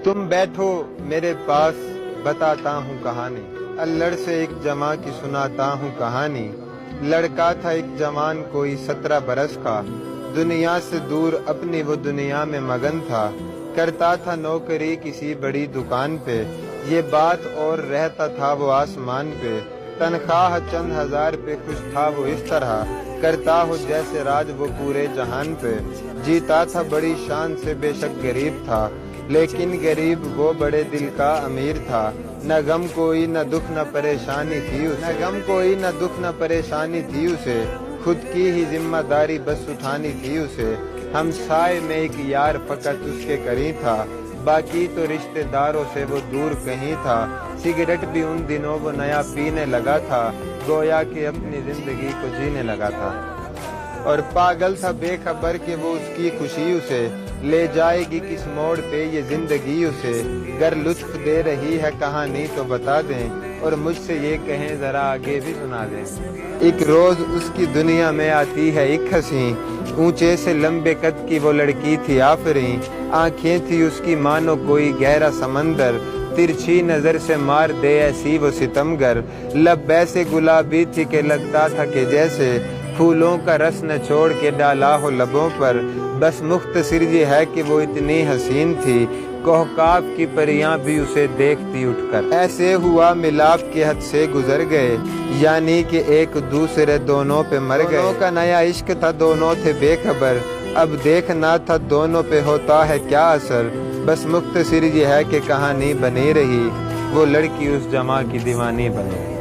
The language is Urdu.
تم بیٹھو میرے پاس بتاتا ہوں کہانی، الڑ سے ایک جمع کی سناتا ہوں کہانی۔ لڑکا تھا ایک جوان کوئی 17 برس کا، دنیا سے دور اپنی وہ دنیا میں مگن تھا۔ کرتا تھا نوکری کسی بڑی دکان پہ، یہ بات اور رہتا تھا وہ آسمان پہ۔ تنخواہ چند ہزار پہ خوش تھا وہ اس طرح، کرتا ہو جیسے راج وہ پورے جہان پہ۔ جیتا تھا بڑی شان سے بے شک غریب تھا، لیکن غریب وہ بڑے دل کا امیر تھا۔ نہ غم کوئی نہ دکھ نہ پریشانی تھی اسے، خود کی ہی ذمہ داری بس اٹھانی تھی اسے۔ ہمسائے میں ایک یار فقط اس کے قریب تھا، باقی تو رشتہ داروں سے وہ دور کہیں تھا۔ سگریٹ بھی ان دنوں وہ نیا پینے لگا تھا، گویا کہ اپنی زندگی کو جینے لگا تھا۔ اور پاگل تھا بے خبر کہ وہ اس کی خوشی اسے لے جائے گی کس موڑ پہ یہ زندگی اسے۔ گر لطف دے رہی ہے کہانی تو بتا دیں، اور مجھ سے یہ کہیں ذرا آگے بھی سنا دیں۔ ایک روز اس کی دنیا میں آتی ہے ایک حسین، اونچے سے لمبے قد کی وہ لڑکی تھی آفرین۔ آنکھیں تھی اس کی مانو کوئی گہرا سمندر، ترچھی نظر سے مار دے ایسی وہ ستمگر۔ لب ایسے گلابی تھی کہ لگتا تھا کہ جیسے پھولوں کا رس نہ چھوڑ کے ڈالا ہو لبوں پر۔ بس مختصر یہ ہے کہ وہ اتنی حسین تھی، کوہکاف کی پریاں بھی اسے دیکھتی اٹھ کر۔ ایسے ہوا ملاپ کے حد سے گزر گئے، یعنی کہ ایک دوسرے دونوں پہ مر گئے۔ دونوں کا نیا عشق تھا، دونوں تھے بے خبر، اب دیکھنا تھا دونوں پہ ہوتا ہے کیا اثر۔ بس مختصر یہ ہے کہ کہانی بنی رہی، وہ لڑکی اس جمع کی دیوانی بنی۔